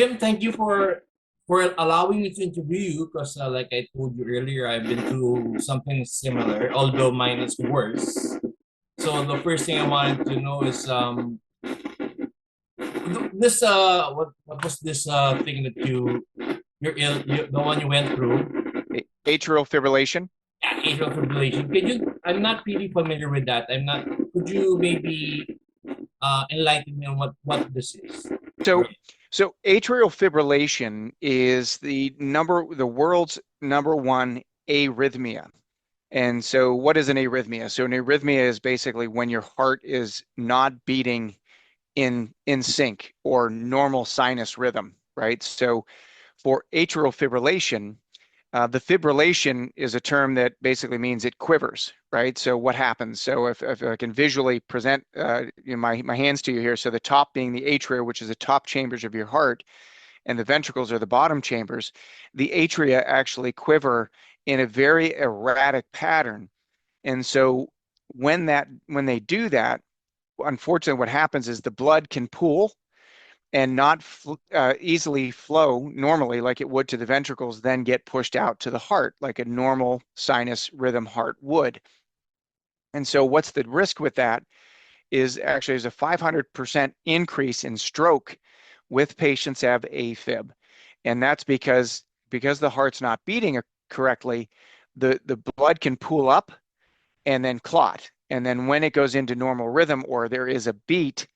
Jim, thank you for allowing me to interview you because, like I told you earlier, I've been through something similar, although mine is worse. So the first thing I wanted to know is this what was this thing that the one you went through? Atrial fibrillation. Atrial fibrillation. Can you? I'm not really familiar with that. I'm not. Could you maybe enlighten me on what this is? So, so atrial fibrillation is the world's number one arrhythmia. And so what is an arrhythmia? So an arrhythmia is basically when your heart is not beating in sync or normal sinus rhythm, right? So for atrial fibrillation, the fibrillation is a term that basically means it quivers, right? So what happens? So if I can visually present my hands to you here, so the top being the atria, which is the top chambers of your heart, and the ventricles are the bottom chambers, the atria actually quiver in a very erratic pattern. And so when they do that, unfortunately, what happens is the blood can pool and not easily flow normally like it would to the ventricles, then get pushed out to the heart like a normal sinus rhythm heart would. And so what's the risk with that is actually there's a 500% increase in stroke with patients who have AFib. And that's because the heart's not beating correctly, the blood can pool up and then clot. And then when it goes into normal rhythm or there is a beat,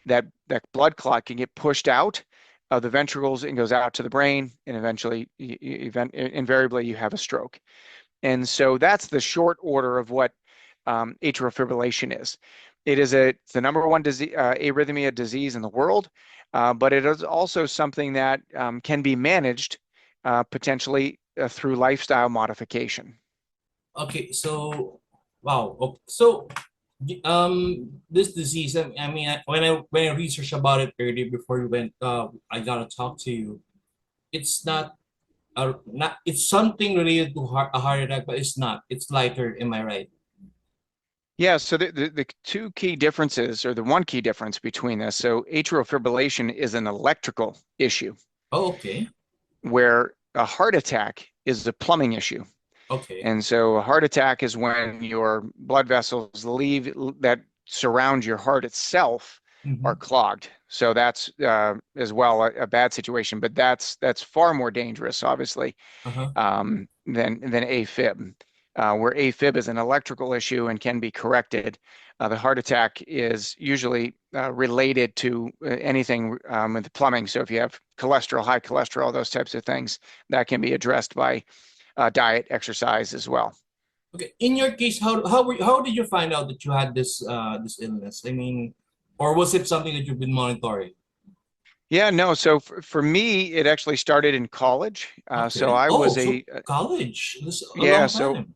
that blood clot can get pushed out of the ventricles and goes out to the brain, and eventually, invariably, you have a stroke. And so that's the short order of what atrial fibrillation is. It's the number one arrhythmia disease in the world, but it is also something that can be managed potentially through lifestyle modification. Okay, so wow. So this disease. I mean, when I researched about it earlier before you went, I gotta talk to you. It's not. It's something related to a heart attack, but it's not. It's lighter. Am I right? Yeah, so the two key differences, or the one key difference between this, so atrial fibrillation is an electrical issue, Oh, okay. where a heart attack is a plumbing issue. Okay. And so a heart attack is when your blood vessels that surround your heart itself are Mm-hmm. clogged. So that's as well a bad situation, but that's far more dangerous, obviously, Uh-huh. than AFib, where AFib is an electrical issue and can be corrected. The heart attack is usually related to anything with the plumbing. So if you have cholesterol, high cholesterol, those types of things, that can be addressed by diet, exercise as well. Okay. In your case, how did you find out that you had this illness? I mean, or was it something that you've been monitoring? Yeah, no. So for me, it actually started in college. So Okay. I Oh, was so college. This is a yeah. long So time.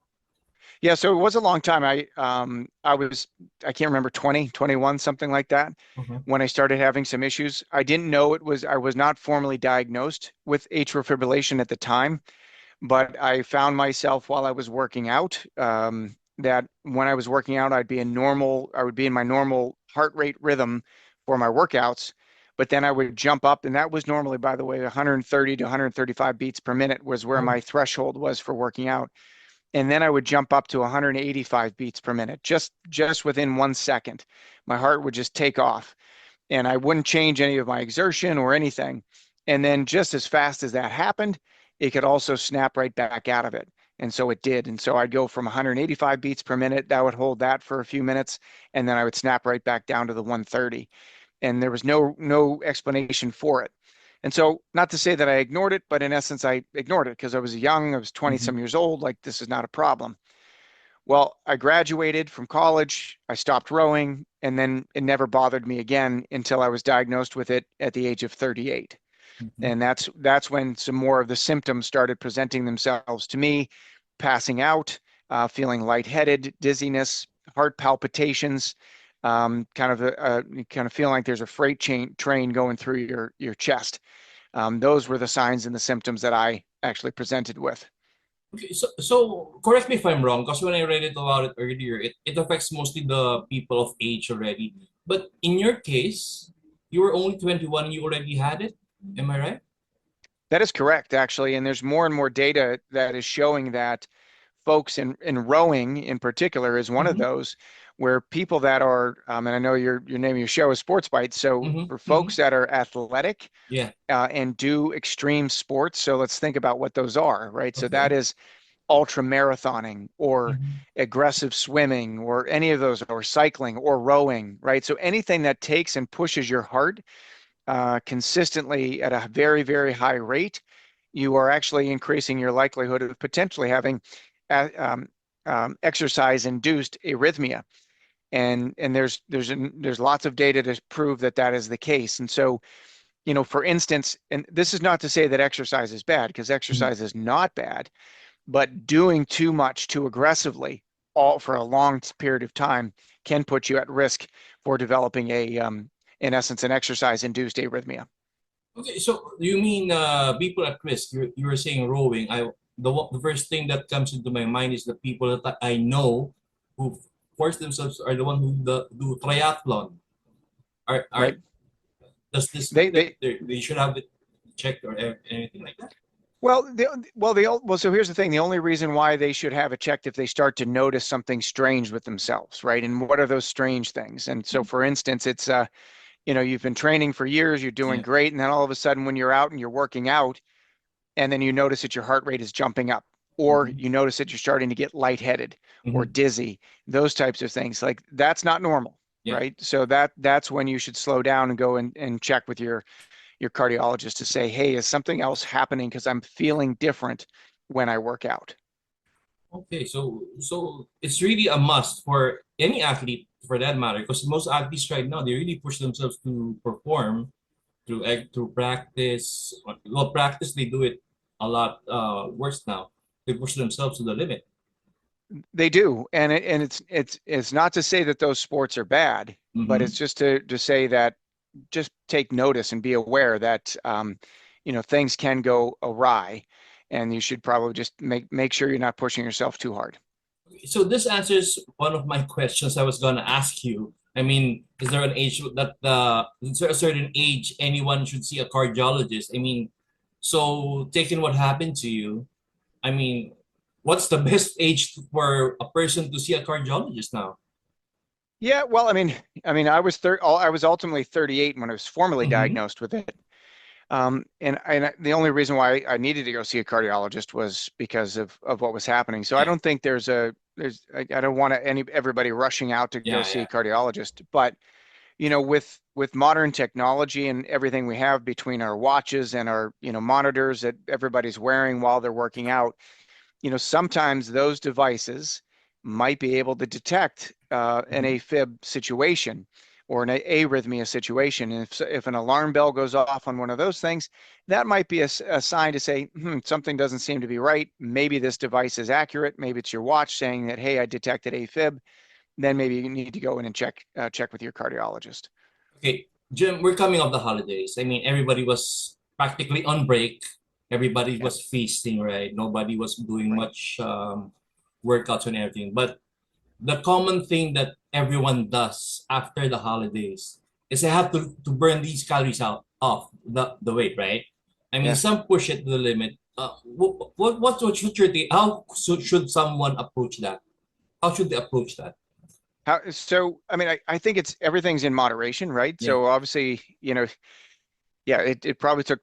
yeah. So it was a long time. I can't remember 20, 21, something like that, Uh-huh. when I started having some issues. I didn't know I was not formally diagnosed with atrial fibrillation at the time, but I found myself while I was working out, that when I was working out, I would be in my normal heart rate rhythm for my workouts, but then I would jump up, and that was normally, by the way, 130 to 135 beats per minute was where Oh. my threshold was for working out. And then I would jump up to 185 beats per minute, just within 1 second. My heart would just take off, and I wouldn't change any of my exertion or anything. And then just as fast as that happened, it could also snap right back out of it. And so it did. And so I'd go from 185 beats per minute, that would hold that for a few minutes, and then I would snap right back down to the 130. And there was no explanation for it. And so, not to say that I ignored it, but in essence, I ignored it because I was young, I was 20 Mhm. some years old, like this is not a problem. Well, I graduated from college, I stopped rowing, and then it never bothered me again until I was diagnosed with it at the age of 38. Mhm. And that's when some more of the symptoms started presenting themselves to me, passing out, feeling lightheaded, dizziness, heart palpitations, kind of feeling like there's a train going through your chest. Those were the signs and the symptoms that I actually presented with. Okay, so correct me if I'm wrong, because when I read it about it earlier, it affects mostly the people of age already. But in your case, you were only 21 and you already had it? Am I right? That is correct, actually. And there's more and more data that is showing that folks in rowing in particular is one of Mm-hmm. those where people that are, and I know your name of your show is Sports Bites. So Mm-hmm. for Mm-hmm. folks that are athletic Yeah. and do extreme sports, so let's think about what those are, right? So that Okay. is ultra marathoning or Mm-hmm. aggressive swimming or any of those, or cycling or rowing, right? So anything that takes and pushes your heart consistently at a very, very high rate, you are actually increasing your likelihood of potentially having uh, um, exercise-induced arrhythmia. And there's lots of data to prove that that is the case. And so, for instance, and this is not to say that exercise is bad, because Mm-hmm. exercise is not bad, but doing too much too aggressively all for a long period of time can put you at risk for developing in essence, an exercise-induced arrhythmia. Okay, so you mean people at risk? You were saying rowing. The first thing that comes into my mind is the people that I know who force themselves are the one who do triathlon. Are Right? does this They mean that they they should have it checked or anything like that? well, so here's the thing. The only reason why they should have it checked if they start to notice something strange with themselves, right? And what are those strange things? And so, for instance, it's you've been training for years, you're doing Yeah. great, and then all of a sudden, when you're out and you're working out, and then you notice that your heart rate is jumping up, or Mm-hmm. you notice that you're starting to get lightheaded or Mm-hmm. dizzy, those types of things. Like that's not normal, Yeah. right? So that's when you should slow down and go and check with your cardiologist to say, hey, is something else happening? Because I'm feeling different when I work out. Okay, so it's really a must for any athlete for that matter, because most athletes right now they really push themselves to perform through practice. Well, practice they do it a lot worse now. They push themselves to the limit. They do, and it's not to say that those sports are bad, but Mm-hmm. it's just to say that just take notice and be aware that things can go awry, and you should probably just make sure you're not pushing yourself too hard. So this answers one of my questions I was gonna ask you. I mean, is there an age that is there a certain age anyone should see a cardiologist? I mean, so taking what happened to you, I mean, what's the best age for a person to see a cardiologist now? Yeah, well, I was ultimately 38 when I was formally Mm-hmm. diagnosed with it. And the only reason why I needed to go see a cardiologist was because of what was happening. So I Yeah, don't think I don't want everybody rushing out to go yeah, see yeah. a cardiologist. But with modern technology and everything we have between our watches and our monitors that everybody's wearing while they're working out, sometimes those devices might be able to detect an Mm-hmm. AFib situation or an arrhythmia situation. And if an alarm bell goes off on one of those things, that might be a sign to say, something doesn't seem to be right. Maybe this device is accurate. Maybe it's your watch saying that, hey, I detected AFib. Then maybe you need to go in and check with your cardiologist. Okay, Jim, we're coming off the holidays. I mean, everybody was practically on break. Everybody Yeah, was feasting, right? Nobody was doing right. much workouts and everything. But the common thing that everyone does after the holidays is they have to burn these calories out off the weight, right? I mean, Yes. some push it to the limit. What should your how should someone approach that? How should they approach that? So, I mean, I think everything's in moderation, right? Yeah, So obviously, yeah, it probably took,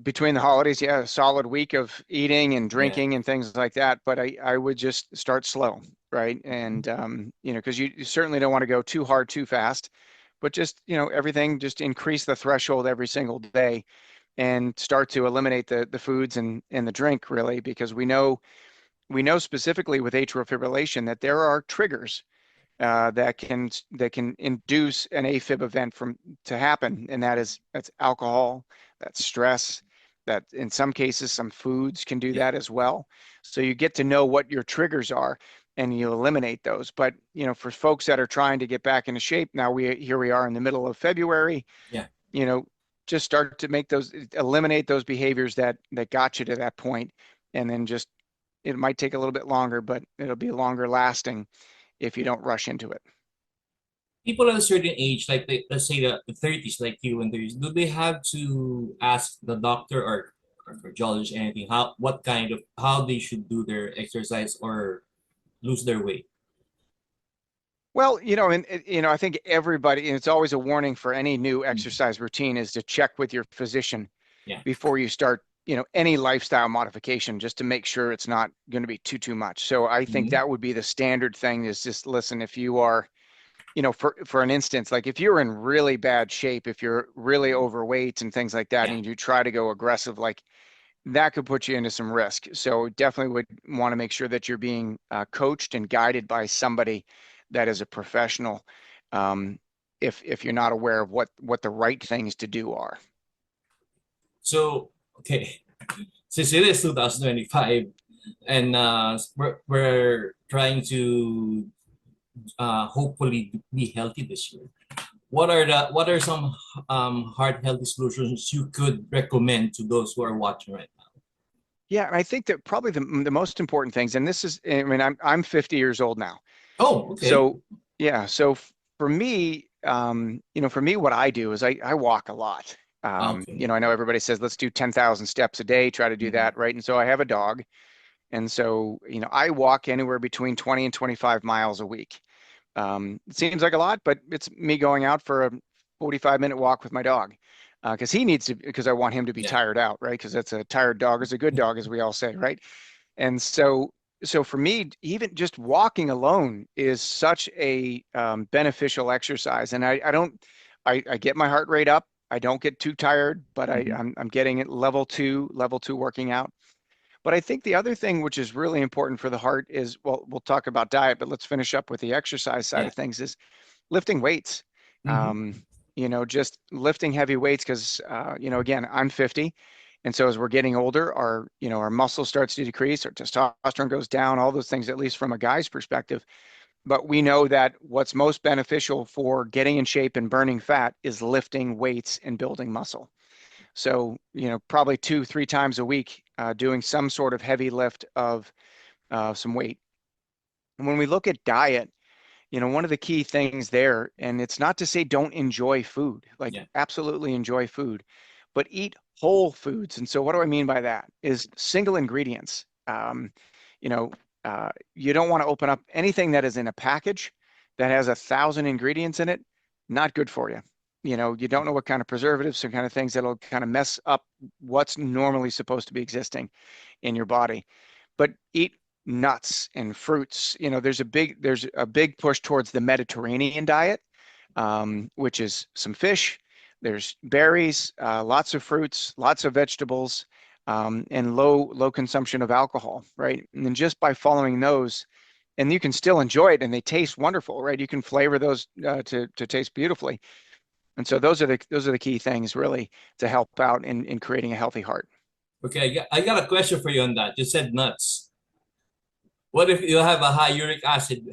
between the holidays, yeah, a solid week of eating and yeah. drinking and things like that. But I would just start slow, right? And, because you certainly don't want to go too hard too fast, but just, everything, just increase the threshold every single day and start to eliminate the foods and the drink really, because we know specifically with atrial fibrillation that there are triggers that can induce an AFib event to happen, and that's alcohol, that's stress, that in some cases some foods can do Yeah. that as well. So you get to know what your triggers are, and you eliminate those. But for folks that are trying to get back into shape, now we are in the middle of February. Yeah. You know, just start to eliminate those behaviors that got you to that point, and then just it might take a little bit longer, but it'll be longer lasting if you don't rush into it. people at a certain age, like let's say the 30s, like you and 30s, do they have to ask the doctor or cardiologist anything, how they should do their exercise or lose their weight? Well, I think everybody, and it's always a warning for any new Mhm. exercise routine is to check with your physician Yeah. before you start, any lifestyle modification, just to make sure it's not going to be too much. So I think Mhm. that would be the standard thing is just listen, if you are, for an instance, like if you're in really bad shape, if you're really overweight and things like that, Yeah. and you try to go aggressive, like that could put you into some risk. So definitely would want to make sure that you're being coached and guided by somebody that is a professional. Um, if you're not aware of what the right things to do are. So, okay, since it is 2025 and we're trying to hopefully be healthy this year, what are some heart healthy solutions you could recommend to those who are watching right now? Yeah, I think that probably the most important things, and this is, I mean, I'm 50 years old now. Oh, okay. So yeah, so for me, for me, what I do is I walk a lot. Okay. I know everybody says let's do 10,000 steps a day, try to do Mhm. that, right? And so I have a dog, and so I walk anywhere between 20 and 25 miles a week. It seems like a lot, but it's me going out for a 45-minute walk with my dog because he needs to, because I want him to be Yeah. tired out, right? Because that's a tired dog is a good dog, as we all say, right? And so for me, even just walking alone is such a beneficial exercise. And I don't, I get my heart rate up. I don't get too tired, but Mhm. I'm getting it level two working out. But I think the other thing which is really important for the heart is, well, we'll talk about diet, but let's finish up with the exercise side Yeah. of things is lifting weights. Hmm. Just lifting heavy weights because, again, I'm 50. And so as we're getting older, our muscle starts to decrease, our testosterone goes down, all those things, at least from a guy's perspective. But we know that what's most beneficial for getting in shape and burning fat is lifting weights and building muscle. So, probably 2, 3 times a week, doing some sort of heavy lift of some weight. And when we look at diet, one of the key things there, and it's not to say don't enjoy food, like Yeah. absolutely enjoy food, but eat whole foods. And so what do I mean by that? Is single ingredients. You know, you don't want to open up anything that is in a package that has 1,000 ingredients in it. Not good for you. You don't know what kind of preservatives and kind of things that'll kind of mess up what's normally supposed to be existing in your body. But eat nuts and fruits. There's a big push towards the Mediterranean diet, which is some fish. There's berries, lots of fruits, lots of vegetables, and low consumption of alcohol, right? And then just by following those, and you can still enjoy it, and they taste wonderful, right? You can flavor those to taste beautifully. And so those are the key things really to help out in creating a healthy heart. Okay, I got a question for you on that. You said nuts. What if you have a high uric acid,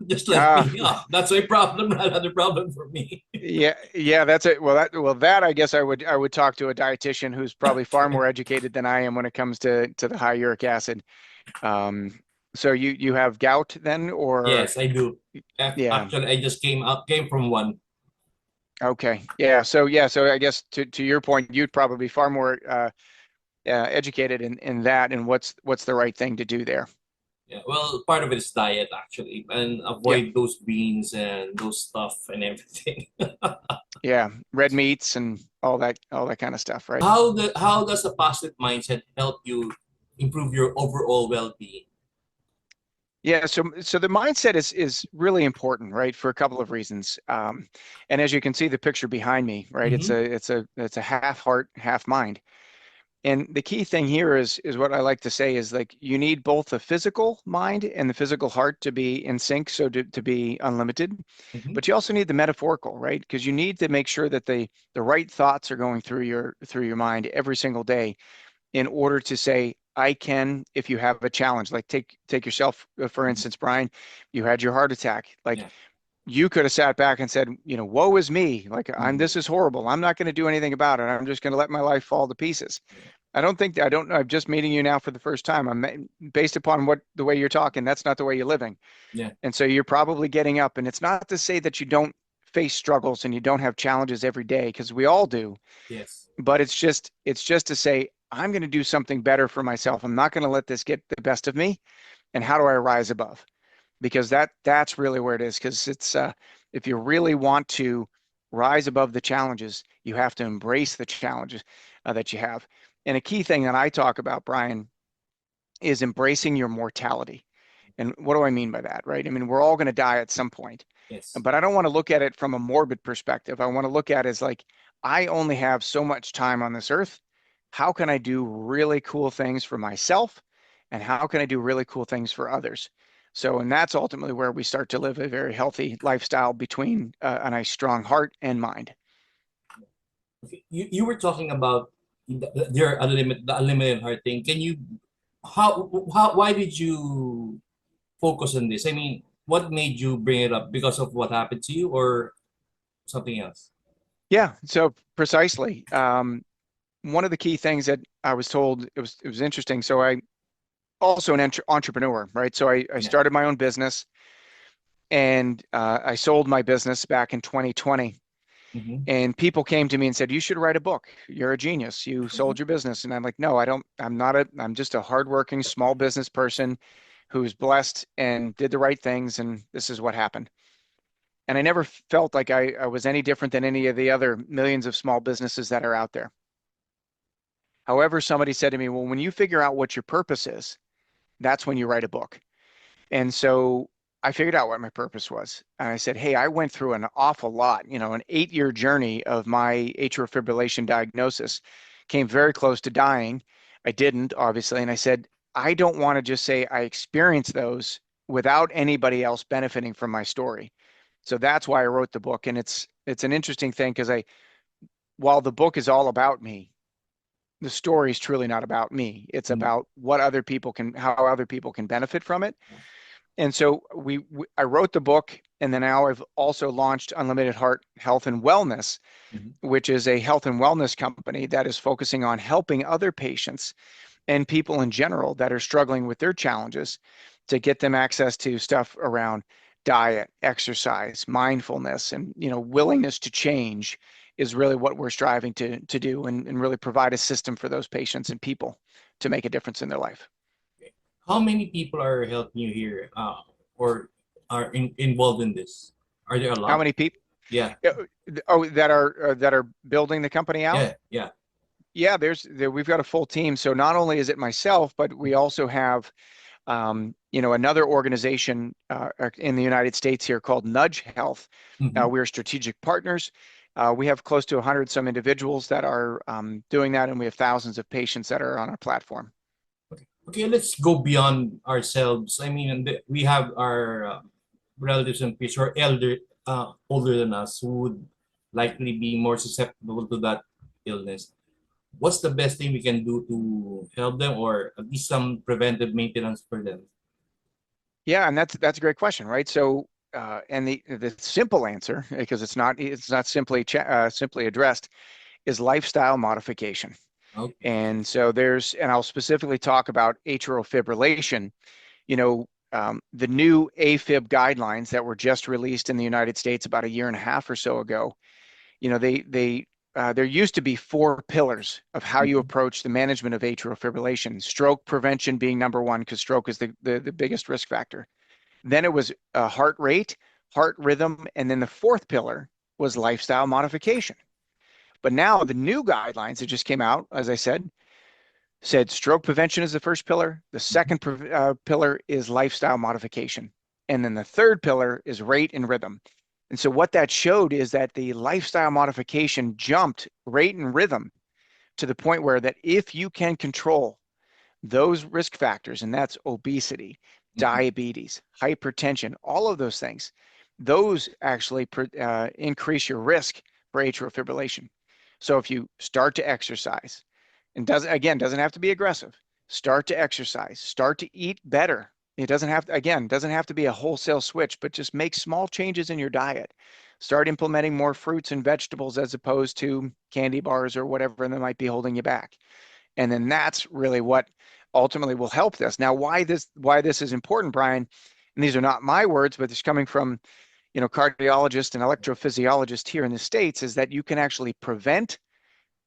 just like Ah, me? Oh, that's a problem, not another problem for me. yeah, that's it. Well, that I guess I would talk to a dietitian who's probably far more educated than I am when it comes to the high uric acid. Um, so you have gout then, or Yes, I do. yeah, Actually, I just came from one. okay, yeah, so I guess to your point, you'd probably be far more educated in that and what's the right thing to do there. Yeah, well, part of it is diet actually, and Yep, avoid those beans and those stuff and everything. yeah, red meats and all that kind of stuff, right? How does a positive mindset help you improve your overall well-being? Yeah, so the mindset is really important, right? For a couple of reasons. And as you can see the picture behind me, right? It's Mm-hmm. a it's a it's a half heart, half mind. And the key thing here is what I like to say is like you need both the physical mind and the physical heart to be in sync, so to be unlimited. Mm-hmm. But you also need the metaphorical, right? Because you need to make sure that the right thoughts are going through your mind every single day in order to say, I can, if you have a challenge, like take yourself, for Mm-hmm. instance, Brian, you had your heart attack. Like Yeah. you could have sat back and said, woe is me. Like Mm-hmm. this is horrible. I'm not going to do anything about it. I'm just going to let my life fall to pieces. I don't think I don't know. I'm just meeting you now for the first time. Based upon what the way you're talking, that's not the way you're living. Yeah. And so you're probably getting up. And it's not to say that you don't face struggles and you don't have challenges every day, because we all do. Yes. But it's just to say, I'm going to do something better for myself. I'm not going to let this get the best of me. And how do I rise above? Because that's really where it is. Because it's if you really want to rise above the challenges, you have to embrace the challenges that you have. And a key thing that I talk about, Brian, is embracing your mortality. And what do I mean by that, right? I mean, we're all going to die at some point, Yes. but I don't want to look at it from a morbid perspective. I want to look at it as like, I only have so much time on this earth. How can I do really cool things for myself? And how can I do really cool things for others? So, and that's ultimately where we start to live a very healthy lifestyle between a nice, strong heart and mind. Okay. You were talking about your the unlimited heart thing. Can you how why did you focus on this? I mean, what made you bring it up? Because of what happened to you or something else? Yeah, so precisely. One of the key things that I was told, it was interesting. So I also an entrepreneur, right? So I Yeah. started my own business, and I sold my business back in 2020. Mm-hmm. And people came to me and said, "You should write a book. You're a genius. You sold your business." And I'm like, "No, I don't. I'm not a. I'm just a hardworking small business person who's blessed and did the right things, and this is what happened." And I never felt like I was any different than any of the other millions of small businesses that are out there. However, somebody said to me, "Well, when you figure out what your purpose is, that's when you write a book." And so I figured out what my purpose was. And I said, "Hey, I went through an awful lot, an 8-year journey of my atrial fibrillation diagnosis, came very close to dying. I didn't, obviously." And I said, "I don't want to just say I experienced those without anybody else benefiting from my story." So that's why I wrote the book. And it's an interesting thing because while the book is all about me, the story is truly not about me. It's Mm-hmm. about how other people can benefit from it. And so I wrote the book, and then now I've also launched Unlimited Heart Health and Wellness, which is a health and wellness company that is focusing on helping other patients and people in general that are struggling with their challenges to get them access to stuff around diet, exercise, mindfulness, and willingness to change is really what we're striving to do, and really provide a system for those patients and people to make a difference in their life. How many people are helping you here, or are involved in this? Are there a How lot? many people? Yeah, Oh, that are building the company out? yeah, yeah. Yeah, we've got a full team. So not only is it myself, but we also have another organization in the United States here called Nudge Health. Mm-hmm. We're strategic partners. We have close to 100 some individuals that are doing that, and we have thousands of patients that are on our platform. Okay, let's go beyond ourselves. I mean, we have our relatives and peers who are older than us, who would likely be more susceptible to that illness. What's the best thing we can do to help them, or at least some preventive maintenance for them? Yeah, and that's a great question, right? So, and the simple answer, because it's not simply addressed, is lifestyle modification. Okay. And so and I'll specifically talk about atrial fibrillation. The new AFib guidelines that were just released in the United States about a year and a half or so ago. There used to be 4 pillars of how you Mm-hmm. approach the management of atrial fibrillation. Stroke prevention being number one, because stroke is the biggest risk factor. Then it was heart rate, heart rhythm, and then the 4th pillar was lifestyle modification. But now the new guidelines that just came out, as I said stroke prevention is the first pillar. The second pillar is lifestyle modification. And then the 3rd pillar is rate and rhythm. And so what that showed is that the lifestyle modification jumped rate and rhythm to the point where that if you can control those risk factors, and that's obesity, Mm-hmm. diabetes, hypertension, all of those things, those actually increase your risk for atrial fibrillation. So if you start to exercise, and doesn't have to be aggressive, start to exercise, start to eat better. It doesn't have to be a wholesale switch, but just make small changes in your diet. Start implementing more fruits and vegetables as opposed to candy bars or whatever that might be holding you back. And then that's really what ultimately will help this. Now, why this is important, Brian, and these are not my words, but it's coming from, cardiologist and electrophysiologist here in the States, is that you can actually prevent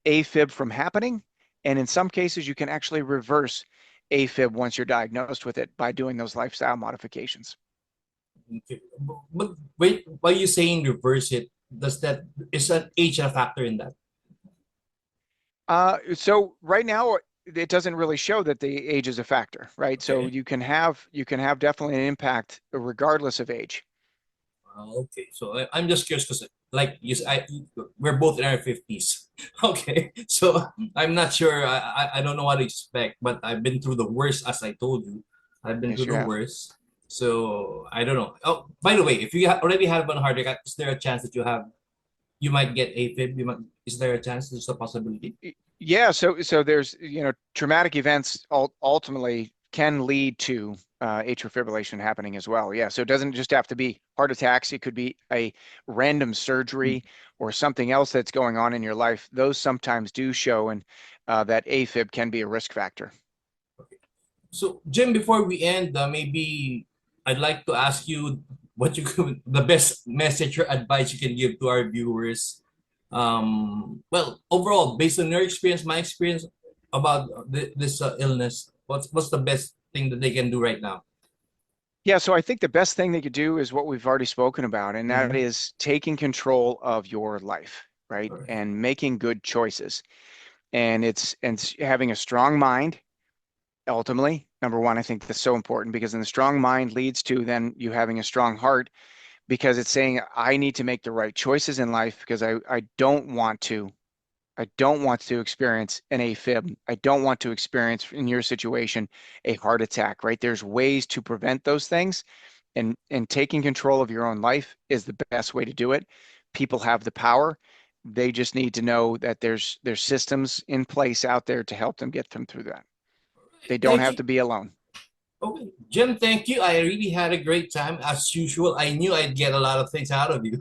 AFib from happening. And in some cases, you can actually reverse AFib once you're diagnosed with it by doing those lifestyle modifications. Okay. But wait, why you saying reverse it? Is that age a factor in that? So right now, it doesn't really show that the age is a factor, right? So Okay. you can have definitely an impact regardless of age. Okay. So I'm just curious because like we're both in our 50s. Okay. So I'm not sure. I don't know what to expect, but I've been through the worst, as I told you. I've been Yes, through you the have. worst. So I don't know. Oh, by the way, if you already had one heart attack, is there a chance that you might get AFib? Is there a chance? There's a possibility. Yeah, so there's, traumatic events ultimately can lead to atrial fibrillation happening as well. Yeah, so it doesn't just have to be heart attacks. It could be a random surgery or something else that's going on in your life. Those sometimes do show, and that AFib can be a risk factor. So, Jim, before we end, maybe I'd like to ask you the best message or advice you can give to our viewers. Well, overall, based on your experience, my experience about this illness, what's the best thing that they can do right now? Yeah, so I think the best thing they could do is what we've already spoken about, and that Mm-hmm. is taking control of your life, right? All right. And making good choices. And having a strong mind. Ultimately, number one, I think that's so important because then the strong mind leads to then you having a strong heart because it's saying, I need to make the right choices in life because I don't want to experience an AFib. I don't want to experience, in your situation, a heart attack, right? There's ways to prevent those things, and taking control of your own life is the best way to do it. People have the power. They just need to know that there's systems in place out there to help them get them through that. They don't Thank have you. to be alone. Okay, Jim, thank you. I really had a great time as usual. I knew I'd get a lot of things out of you.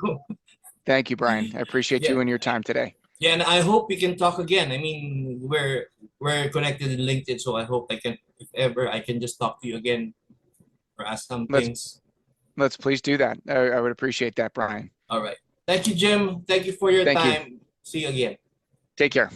Thank you, Brian. I appreciate Yeah. you and your time today. Yeah, and I hope we can talk again. I mean, we're connected in LinkedIn, so I hope I can, if ever, I can just talk to you again or ask some Let's things. let's please do that. I would appreciate that, Brian. All right. Thank you, Jim. Thank you for your Thank you. time. See you again. Take care.